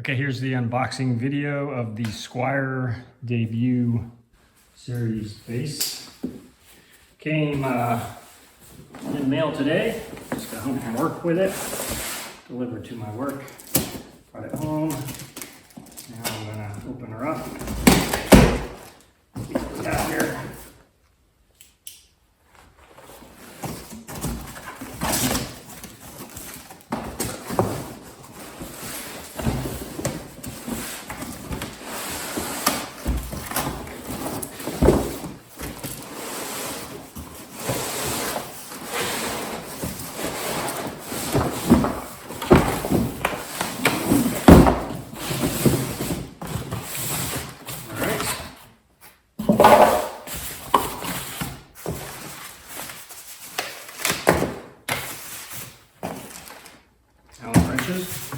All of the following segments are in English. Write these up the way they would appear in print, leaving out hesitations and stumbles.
Okay, here's the unboxing video of the Squier debut series bass. Came in the mail today. Just got home from work with it. Delivered to my work. Brought it home. Now I'm gonna open her up. See what we got here. Allen wrenches.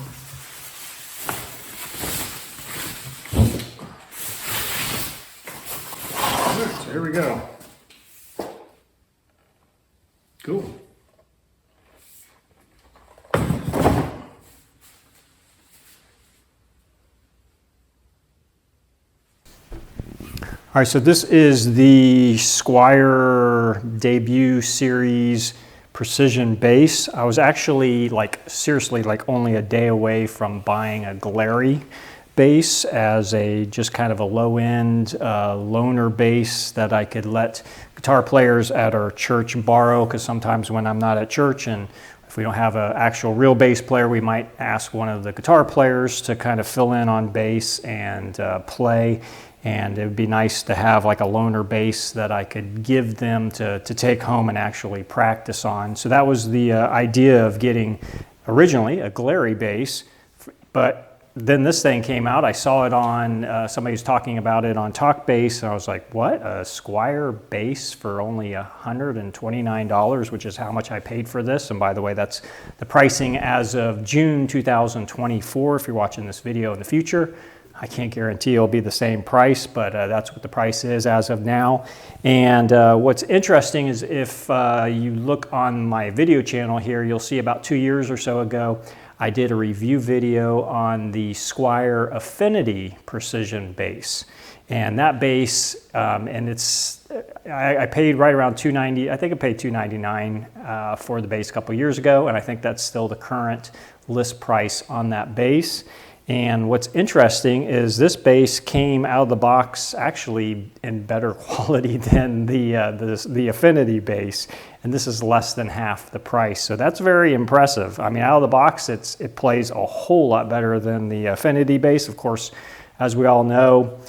Alright, so here we go. Cool. All right, so this is the Squier debut series precision bass. I was actually seriously only a day away from buying a Glary bass as a just kind of a low-end loaner bass that I could let guitar players at our church borrow, because sometimes when I'm not at church and if we don't have an actual real bass player, we might ask one of the guitar players to kind of fill in on bass and play. And it would be nice to have like a loaner bass that I could give them to take home and actually practice on. So that was the idea of getting originally a Glary bass, but then this thing came out. I saw it on, somebody was talking about it on TalkBass, and I was like, what? A Squier bass for only $129, which is how much I paid for this. And by the way, that's the pricing as of June 2024, if you're watching this video in the future. I can't guarantee it'll be the same price, but that's what the price is as of now. And what's interesting is if you look on my video channel here, you'll see about 2 years or so ago, I did a review video on the Squier Affinity Precision bass. And that bass, and it's, I paid right around $290, I think I paid $299 for the bass a couple years ago, and I think that's still the current list price on that bass. And what's interesting is this bass came out of the box actually in better quality than the Affinity bass, and this is less than half the price. So that's very impressive. I mean, out of the box, it plays a whole lot better than the Affinity bass. Of course, as we all know,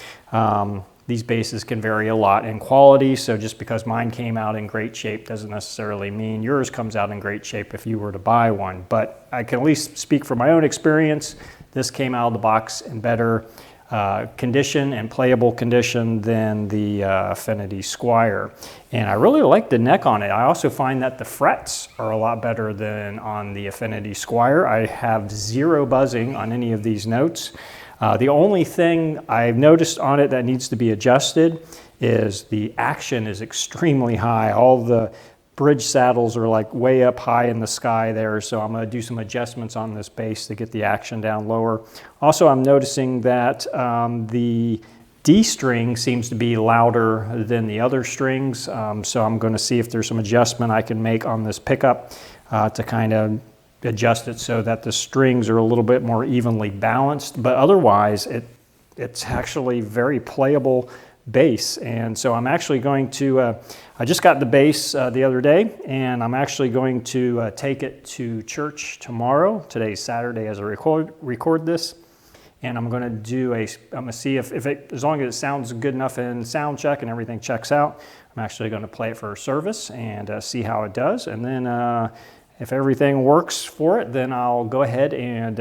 these basses can vary a lot in quality, so just because mine came out in great shape doesn't necessarily mean yours comes out in great shape if you were to buy one. But I can at least speak from my own experience. This came out of the box in better condition and playable condition than the Affinity Squier. And I really like the neck on it. I also find that the frets are a lot better than on the Affinity Squier. I have zero buzzing on any of these notes. The only thing I've noticed on it that needs to be adjusted is the action is extremely high. All the bridge saddles are like way up high in the sky there, so I'm going to do some adjustments on this bass to get the action down lower. Also, I'm noticing that the D string seems to be louder than the other strings, so I'm going to see if there's some adjustment I can make on this pickup to kind of adjust it so that the strings are a little bit more evenly balanced. But otherwise, it's actually very playable bass. And so I'm actually going to, I just got the bass the other day, and I'm actually going to take it to church tomorrow. Today's Saturday as I record this. And I'm going to do I'm going to see if it, as long as it sounds good enough in sound check and everything checks out, I'm actually going to play it for a service and see how it does. And then if everything works for it, then I'll go ahead and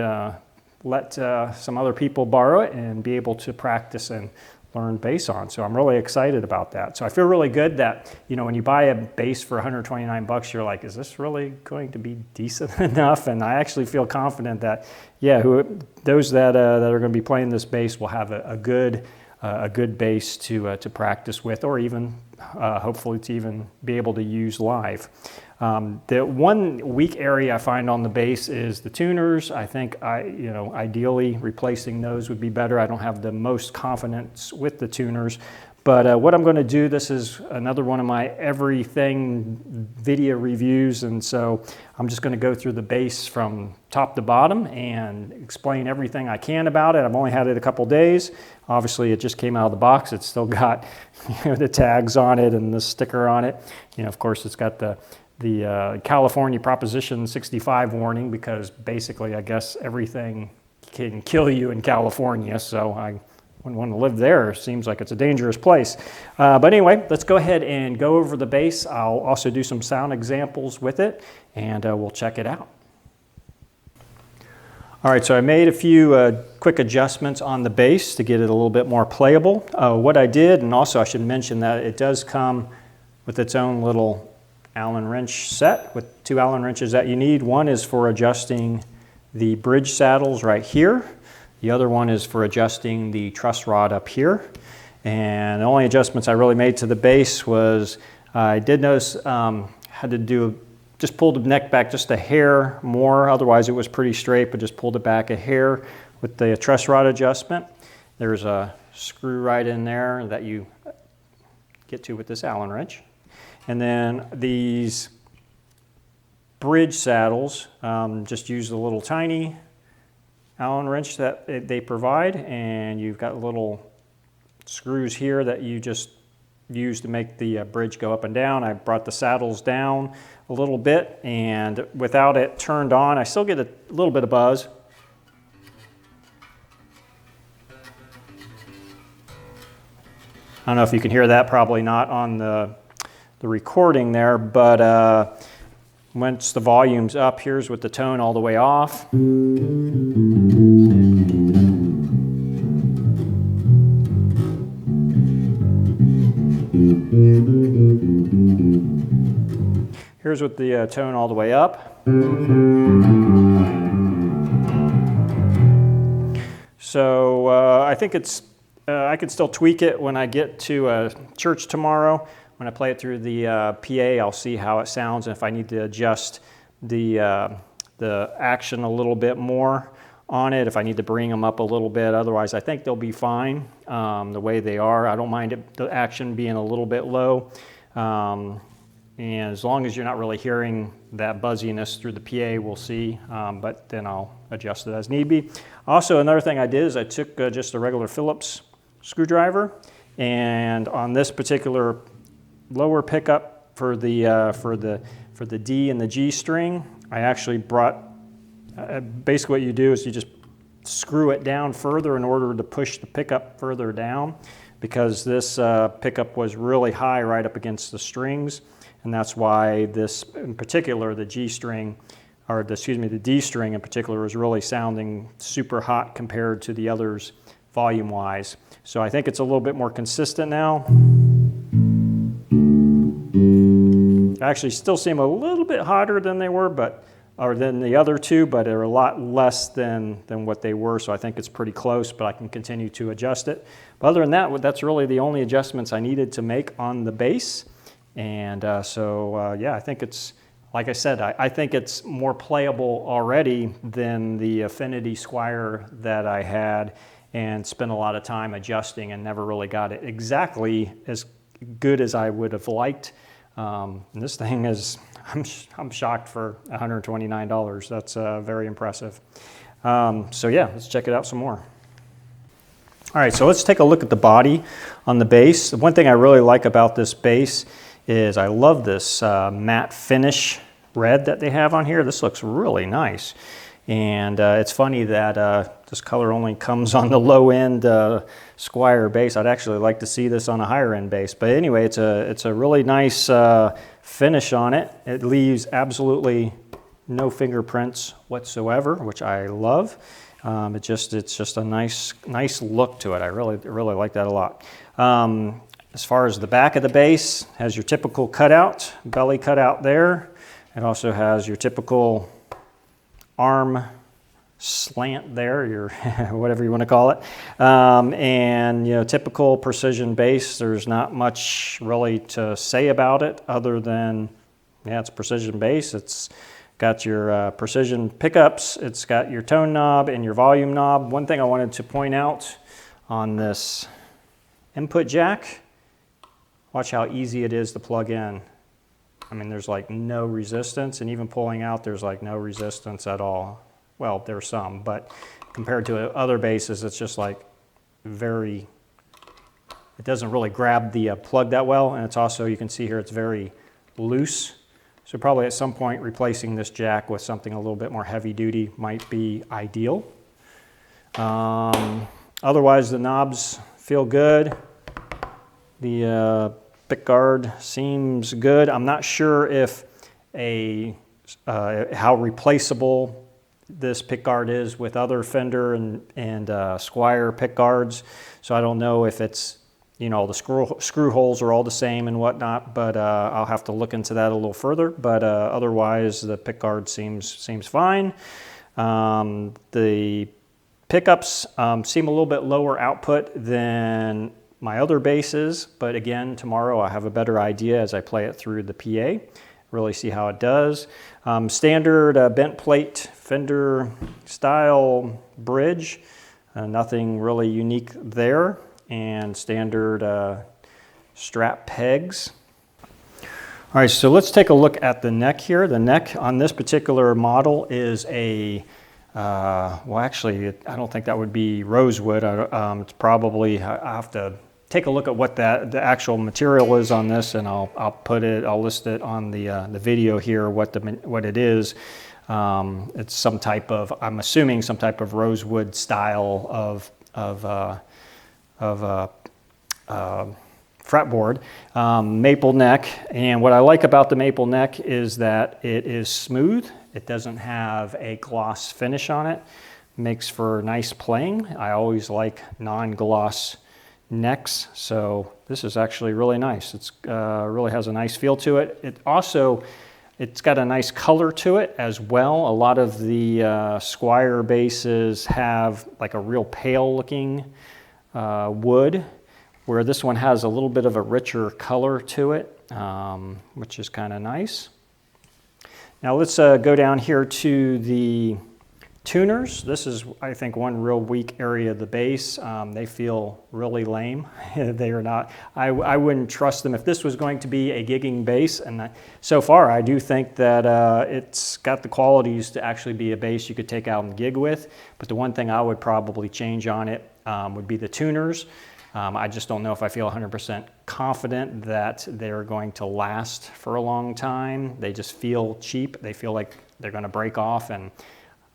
let some other people borrow it and be able to practice and learn bass on. So I'm really excited about that. So I feel really good that, you know, when you buy a bass for 129 bucks, you're like, is this really going to be decent enough? And I actually feel confident that, yeah, those that are going to be playing this bass will have a good a good bass to practice with, or even hopefully to even be able to use live. The one weak area I find on the bass is the tuners. I think ideally replacing those would be better. I don't have the most confidence with the tuners. But what I'm going to do, this is another one of my everything video reviews, and so I'm just going to go through the bass from top to bottom and explain everything I can about it. I've only had it a couple days. Obviously, it just came out of the box. It's still got the tags on it and the sticker on it. Of course, it's got the California Proposition 65 warning, because basically, I guess everything can kill you in California. So I wouldn't want to live there. It seems like it's a dangerous place. But anyway, let's go ahead and go over the bass. I'll also do some sound examples with it, and we'll check it out. All right, so I made a few quick adjustments on the bass to get it a little bit more playable. What I did, and also I should mention that it does come with its own little Allen wrench set with 2 Allen wrenches that you need. One is for adjusting the bridge saddles right here. The other one is for adjusting the truss rod up here. And the only adjustments I really made to the bass was I did notice had to just pull the neck back just a hair more. Otherwise it was pretty straight, but just pulled it back a hair with the truss rod adjustment. There's a screw right in there that you get to with this Allen wrench. And then these bridge saddles, just use the little tiny Allen wrench that they provide, and you've got little screws here that you just use to make the bridge go up and down. I brought the saddles down a little bit, and without it turned on, I still get a little bit of buzz. I don't know if you can hear that, probably not on the recording there, but once the volume's up, here's with the tone all the way off. Here's with the tone all the way up. So I think I can still tweak it when I get to church tomorrow. When I play it through the PA, I'll see how it sounds, and if I need to adjust the action a little bit more on it, if I need to bring them up a little bit. Otherwise, I think they'll be fine the way they are. I don't mind the action being a little bit low. And as long as you're not really hearing that buzziness through the PA, we'll see, but then I'll adjust it as need be. Also, another thing I did is I took just a regular Phillips screwdriver, and on this particular lower pickup for the D and the G string, I actually brought, basically what you do is you just screw it down further in order to push the pickup further down, because this pickup was really high right up against the strings, and that's why this in particular, the G string, or the D string in particular, is really sounding super hot compared to the others volume wise. So I think it's a little bit more consistent now. Actually still seem a little bit hotter than they were, or than the other two, but they're a lot less than what they were, so I think it's pretty close, but I can continue to adjust it. But other than that, that's really the only adjustments I needed to make on the bass. And yeah, I think it's, like I said, I think it's more playable already than the Affinity Squier that I had and spent a lot of time adjusting and never really got it exactly as good as I would have liked. And this thing is, I'm shocked for $129. That's very impressive. So yeah, let's check it out some more. All right, so let's take a look at the body on the bass. The one thing I really like about this bass is I love this matte finish red that they have on here. This looks really nice. And it's funny that this color only comes on the low-end Squier bass. I'd actually like to see this on a higher-end bass. But anyway, it's a really nice finish on it. It leaves absolutely no fingerprints whatsoever, which I love. It's just a nice look to it. I really like that a lot. As far as the back of the bass, has your typical cutout, belly cutout there. It also has your typical arm slant there, your whatever you want to call it. And typical precision bass, there's not much really to say about it other than, yeah, it's precision bass. It's got your precision pickups, it's got your tone knob and your volume knob. One thing I wanted to point out on this input jack, watch how easy it is to plug in. I mean, there's like no resistance, and even pulling out, there's like no resistance at all. Well, there's some, but compared to other basses, it's just like it doesn't really grab the plug that well, and it's also, you can see here, it's very loose. So probably at some point replacing this jack with something a little bit more heavy duty might be ideal. Otherwise, the knobs feel good. The pickguard seems good. I'm not sure if how replaceable this pickguard is with other Fender and Squier pickguards. So I don't know if it's, the screw holes are all the same and whatnot, but I'll have to look into that a little further. But otherwise, the pickguard seems fine. The pickups seem a little bit lower output than my other basses, but again, tomorrow I'll have a better idea as I play it through the PA, really see how it does. Standard bent plate Fender style bridge, nothing really unique there, and standard strap pegs. All right, so let's take a look at the neck here. The neck on this particular model is a well, actually, I don't think that would be rosewood. It's probably, I have to take a look at what the actual material is on this, and I'll list it on the video here what it is. It's some type of, I'm assuming some type of rosewood style of fretboard, maple neck. And what I like about the maple neck is that it is smooth. It doesn't have a gloss finish on it. Makes for nice playing. I always like non-gloss necks, so this is actually really nice. It's really has a nice feel to it. It's got a nice color to it as well. A lot of the Squier basses have like a real pale looking wood, where this one has a little bit of a richer color to it, which is kind of nice. Now let's go down here to the tuners. This is, I think, one real weak area of the bass. They feel really lame. They are not, I wouldn't trust them if this was going to be a gigging bass. And so far, I do think that it's got the qualities to actually be a bass you could take out and gig with. But the one thing I would probably change on it would be the tuners. I just don't know if I feel 100% confident that they're going to last for a long time. They just feel cheap. They feel like they're going to break off, and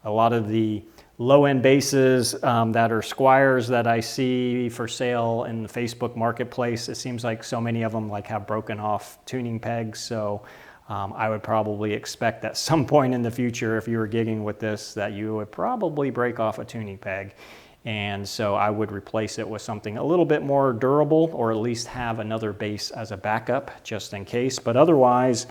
a lot of the low-end basses that are Squiers that I see for sale in the Facebook marketplace, it seems like so many of them have broken off tuning pegs. So I would probably expect at some point in the future, if you were gigging with this, that you would probably break off a tuning peg. And so I would replace it with something a little bit more durable, or at least have another bass as a backup just in case. But otherwise,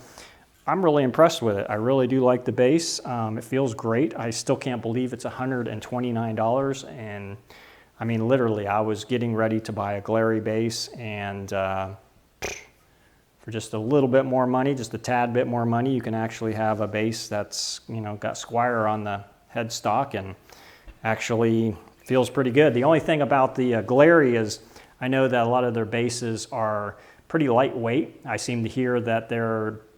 I'm really impressed with it. I really do like the bass. It feels great. I still can't believe it's $129. And I mean, literally, I was getting ready to buy a glary bass, and for just a little bit more money, just a tad bit more money, you can actually have a bass that's, got Squier on the headstock and actually feels pretty good. The only thing about the glary is I know that a lot of their basses are pretty lightweight. I seem to hear that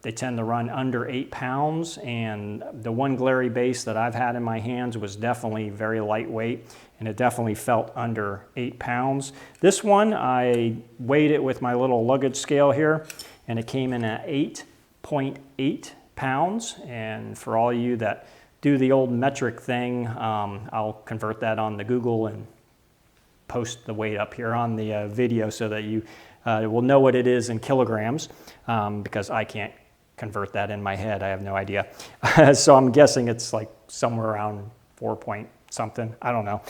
they tend to run under 8 pounds, and the one glary bass that I've had in my hands was definitely very lightweight, and it definitely felt under 8 pounds. This one, I weighed it with my little luggage scale here, and it came in at 8.8 pounds. And for all you that do the old metric thing, I'll convert that on the Google and post the weight up here on the video so that you will know what it is in kilograms, because I can't convert that in my head. I have no idea. So I'm guessing it's like somewhere around 4 point something. I don't know.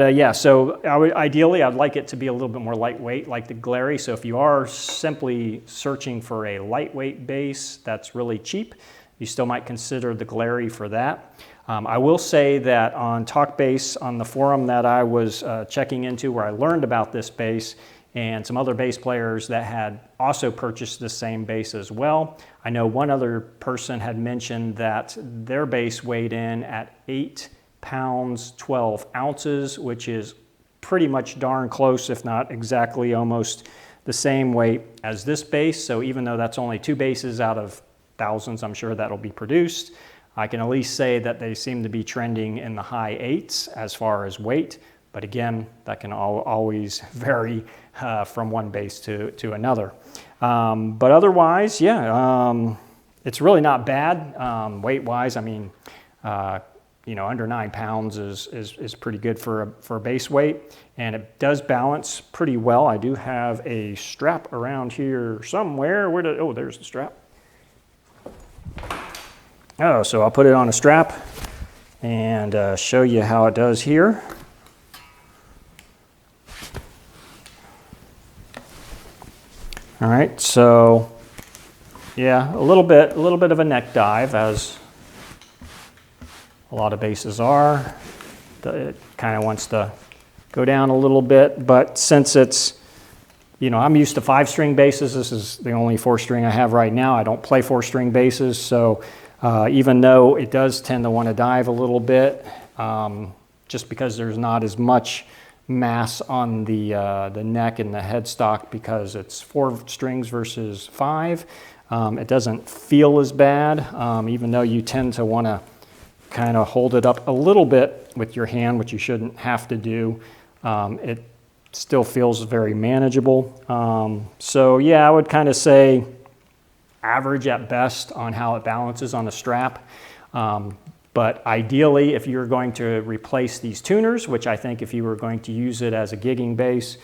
Yeah, so ideally I'd like it to be a little bit more lightweight like the glary. So if you are simply searching for a lightweight bass that's really cheap, you still might consider the Glary for that. I will say that on TalkBass, on the forum that I was checking into where I learned about this bass, and some other bass players that had also purchased the same bass as well. I know one other person had mentioned that their bass weighed in at 8 pounds 12 ounces, which is pretty much darn close, if not exactly almost the same weight as this bass. So even though that's only 2 basses out of thousands, I'm sure that'll be produced, I can at least say that they seem to be trending in the high 8s as far as weight. But again, that can always vary from one bass to another. But otherwise, yeah, it's really not bad weight-wise. I mean, you know, under 9 pounds is pretty good for a bass weight, and it does balance pretty well. I do have a strap around here somewhere. Oh, there's the strap. Oh, so I'll put it on a strap and show you how it does here. All right, so yeah, a little bit of a neck dive, as a lot of basses are. It kind of wants to go down a little bit, but since it's, you know, I'm used to 5-string basses. This is the only 4-string I have right now. I don't play 4-string basses, so even though it does tend to want to dive a little bit, just because there's not as much mass on the neck and the headstock because it's 4 strings versus 5. It doesn't feel as bad, even though you tend to want to kind of hold it up a little bit with your hand, which you shouldn't have to do. It still feels very manageable. So yeah, I would kind of say average at best on how it balances on a strap. But ideally, if you're going to replace these tuners, which I think if you were going to use it as a gigging bass,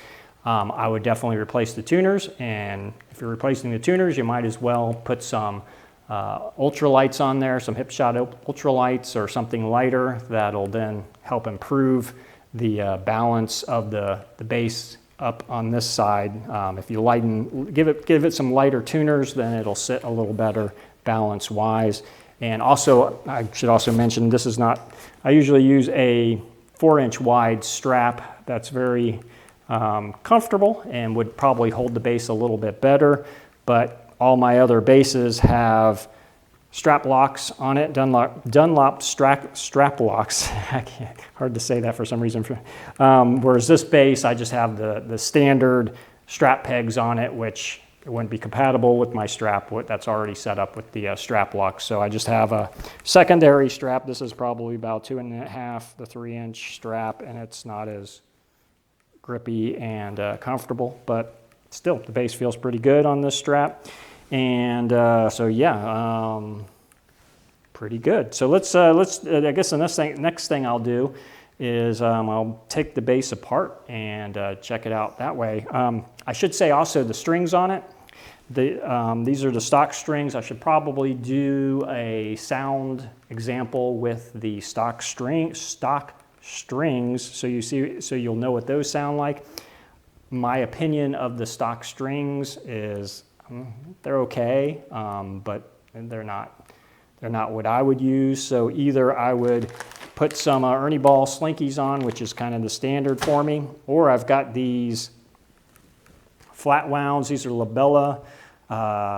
I would definitely replace the tuners. And if you're replacing the tuners, you might as well put some ultralights on there, some Hipshot ultralights or something lighter that'll then help improve the balance of the bass up on this side. If you give it some lighter tuners, then it'll sit a little better balance-wise. And also, I should also mention, this is not, I usually use a 4-inch wide strap that's very comfortable and would probably hold the bass a little bit better, but all my other basses have strap locks on it, Dunlop strap locks. Hard to say that for some reason. Whereas this bass, I just have the standard strap pegs on it, which it wouldn't be compatible with my strap that's already set up with the strap lock. So I just have a secondary strap. This is probably about 2.5 to 3-inch strap, and it's not as grippy and comfortable, but still the bass feels pretty good on this strap. And so yeah, pretty good. So let's I guess the next thing I'll do is I'll take the bass apart and check it out that way. I should say also the strings on it. These are the stock strings. I should probably do a sound example with the stock strings, so you'll know what those sound like. My opinion of the stock strings is they're okay, but they're not what I would use. So either I would put some Ernie Ball Slinkies on, which is kind of the standard for me, or I've got these flat wounds. These are Labella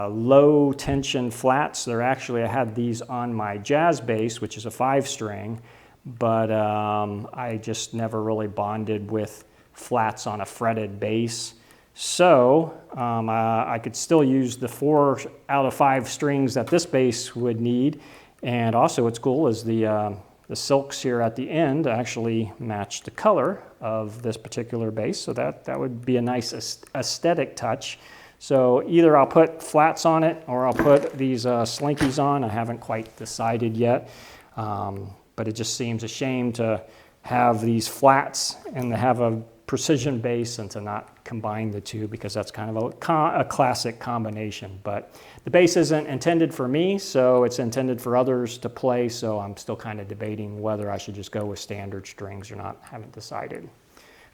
low tension flats. They're actually, I had these on my jazz bass, which is a 5-string, but I just never really bonded with flats on a fretted bass. So I could still use the 4 out of 5 strings that this bass would need. And also what's cool is the silks here at the end actually match the color of this particular bass. So that would be a nice aesthetic touch. So either I'll put flats on it or I'll put these Slinkies on. I haven't quite decided yet. But it just seems a shame to have these flats and to have a precision bass and to not combine the two, because that's kind of a classic combination. But the bass isn't intended for me, so it's intended for others to play, so I'm still kind of debating whether I should just go with standard strings or not. Haven't decided.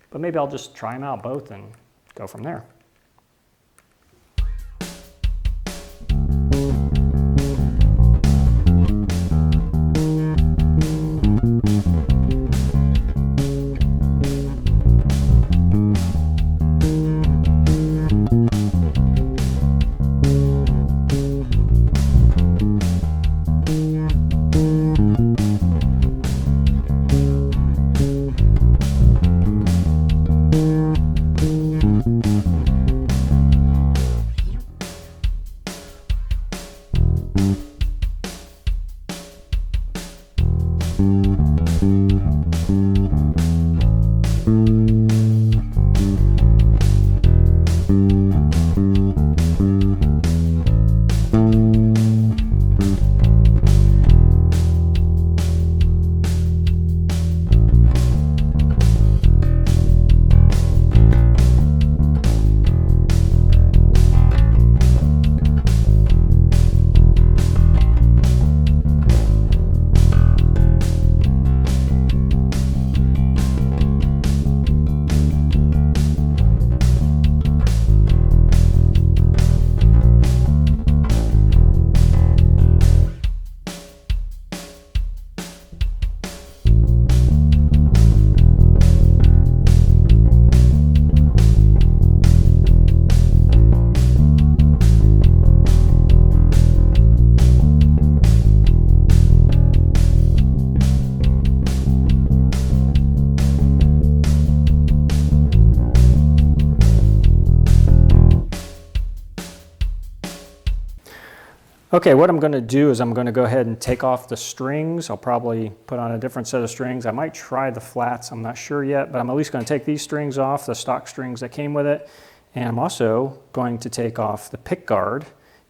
But maybe I'll just try them out both and go from there. Okay, what I'm going to do is I'm going to go ahead and take off the strings. I'll probably put on a different set of strings. I might try the flats, I'm not sure yet, but I'm at least going to take these strings off, the stock strings that came with it. And I'm also going to take off the pick guard,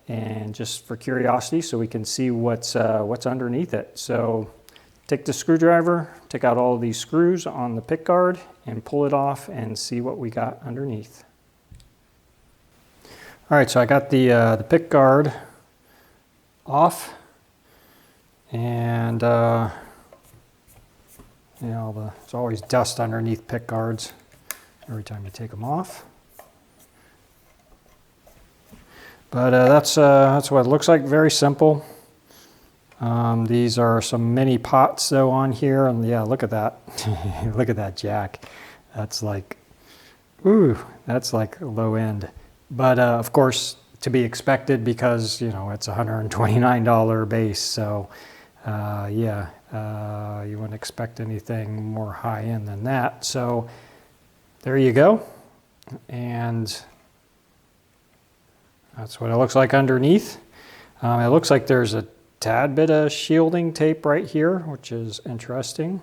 and just for curiosity, so we can see what's underneath it. So take the screwdriver, take out all of these screws on the pick guard, and pull it off and see what we got underneath. All right, so I got the pick guard off, and you know, there's always dust underneath pick guards every time you take them off. But that's what it looks like. Very simple. These are some mini pots though on here, and yeah, look at that. Look at that jack. That's like, ooh, that's like low end. But of course, to be expected, because you know it's a $129 bass, so yeah, you wouldn't expect anything more high end than that. So there you go, and that's what it looks like underneath. It looks like there's a tad bit of shielding tape right here, which is interesting.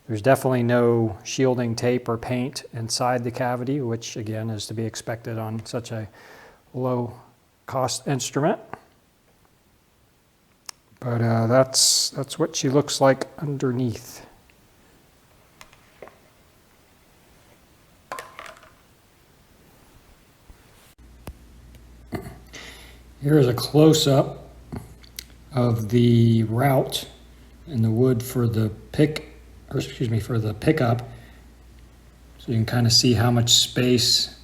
There's definitely no shielding tape or paint inside the cavity, which again is to be expected on such a low cost instrument. But that's what she looks like underneath. Here's a close-up of the route and the wood for the for the pickup, so you can kind of see how much space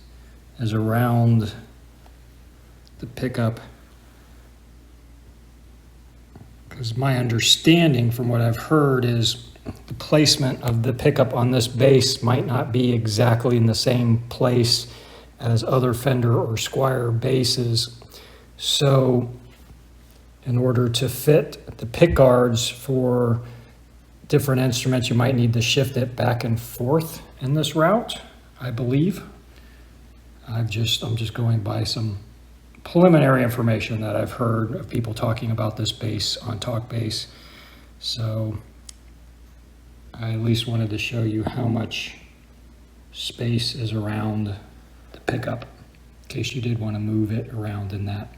is around the pickup. Because my understanding from what I've heard is the placement of the pickup on this bass might not be exactly in the same place as other Fender or Squier basses. So in order to fit the pick guards for different instruments, you might need to shift it back and forth in this route, I believe. I'm just going by some preliminary information that I've heard of people talking about this bass on TalkBass. So I at least wanted to show you how much space is around the pickup, in case you did want to move it around in that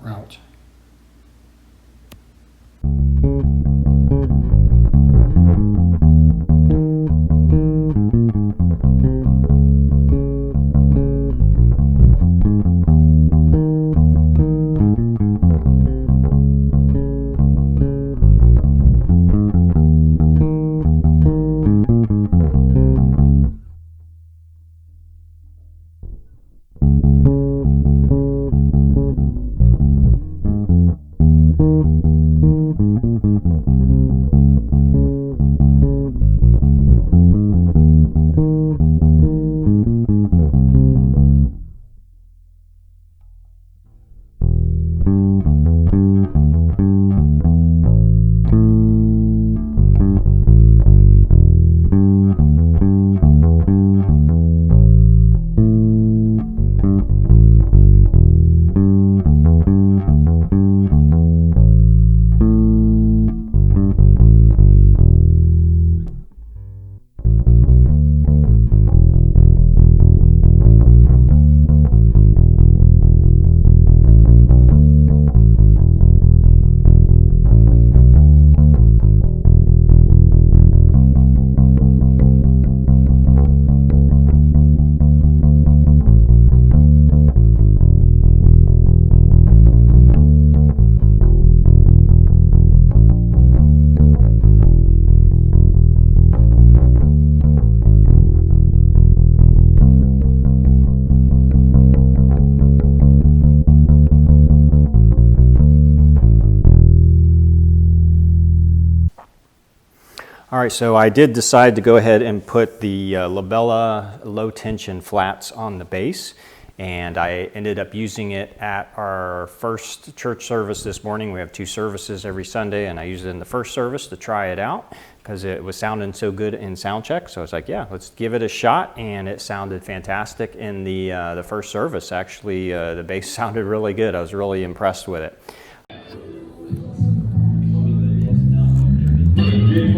route. All right, so I did decide to go ahead and put the Labella low tension flats on the bass, and I ended up using it at our first church service this morning. We have 2 services every Sunday, and I used it in the first service to try it out because it was sounding so good in sound check. So I was like, yeah, let's give it a shot, and it sounded fantastic in the first service. Actually, the bass sounded really good. I was really impressed with it. That's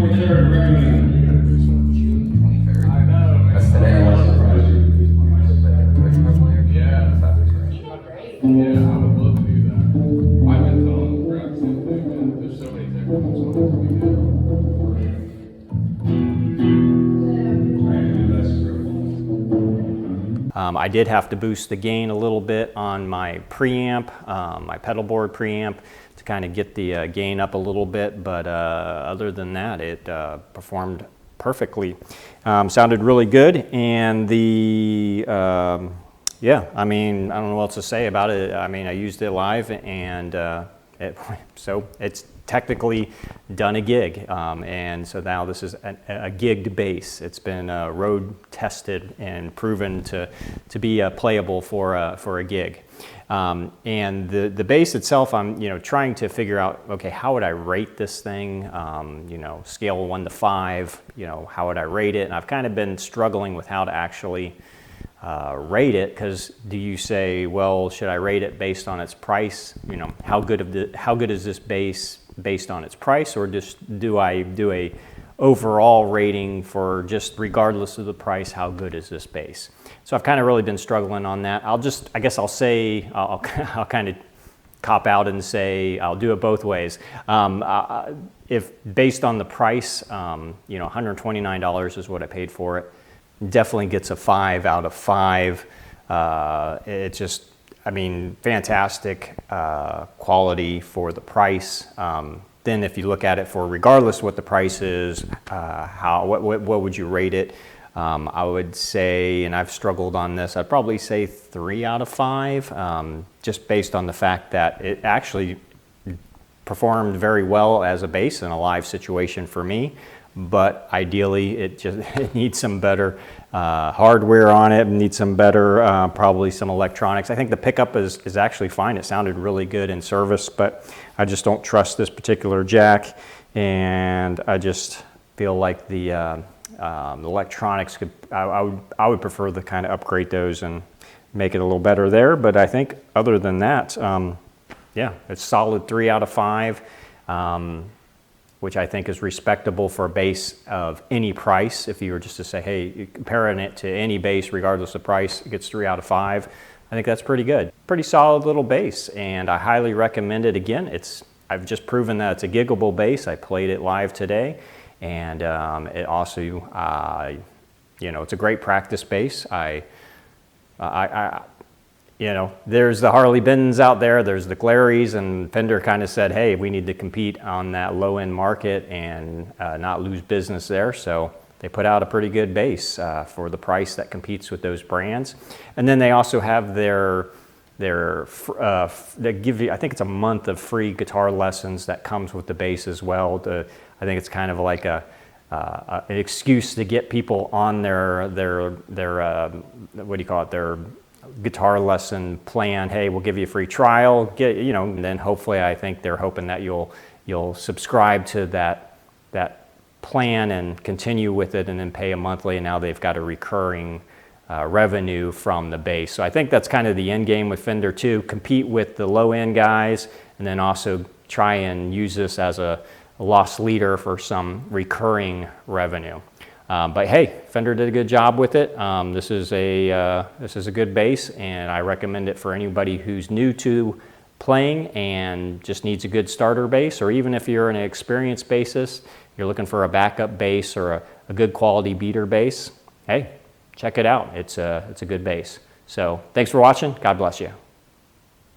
today. I was surprised you. Yeah. Yeah, I would love to do that. I've been telling Brad the same thing, man. There's so many technical songs we do. I did have to boost the gain a little bit on my preamp, my pedal board preamp, to kind of get the gain up a little bit, but other than that, it performed perfectly. Sounded really good, and the yeah, I mean, I don't know what else to say about it. I mean, I used it live, and so it's technically done a gig, and so now this is a gigged bass. It's been road tested and proven to be playable for a gig. And the bass itself, I'm trying to figure out, okay, how would I rate this thing? Scale 1 to 5. How would I rate it? And I've kind of been struggling with how to actually rate it, because do you say, well, should I rate it based on its price? How good is this bass based on its price, or just do I do a overall rating for just regardless of the price, how good is this bass? So I've kind of really been struggling on that. I'll kind of cop out and say I'll do it both ways. If based on the price, $129 is what I paid for it. Definitely gets a 5 out of 5. It's just, I mean, fantastic quality for the price. Then if you look at it for regardless what the price is, what would you rate it? I would say, and I've struggled on this, I'd probably say 3 out of 5, just based on the fact that it actually performed very well as a bass in a live situation for me. But ideally, it needs some better hardware on it, needs some better, probably some electronics. I think the pickup is actually fine. It sounded really good in service, but I just don't trust this particular jack, and I just feel like the electronics could, I would prefer to kind of upgrade those and make it a little better there. But I think other than that, yeah, it's solid 3 out of 5. Which I think is respectable for a bass of any price. If you were just to say, hey, comparing it to any bass, regardless of price, it gets 3 out of 5. I think that's pretty good. Pretty solid little bass, and I highly recommend it. Again, I've just proven that it's a giggable bass. I played it live today, and it also, it's a great practice bass. There's the Harley Benns out there, there's the Claries, and Fender kind of said, hey, we need to compete on that low-end market and not lose business there. So they put out a pretty good bass for the price that competes with those brands. And then they also have they give you, I think it's a month of free guitar lessons that comes with the bass as well. I think it's kind of like an excuse to get people on their what do you call it, their guitar lesson plan. Hey, we'll give you a free trial, and then hopefully, I think they're hoping that you'll subscribe to that plan and continue with it, and then pay a monthly, and now they've got a recurring revenue from the bass. So I think that's kind of the end game with Fender too, compete with the low end guys, and then also try and use this as a loss leader for some recurring revenue. But hey, Fender did a good job with it. This is a good bass, and I recommend it for anybody who's new to playing and just needs a good starter bass, or even if you're an experienced bassist, you're looking for a backup bass or a good quality beater bass. Hey, check it out. It's a good bass. So thanks for watching. God bless you.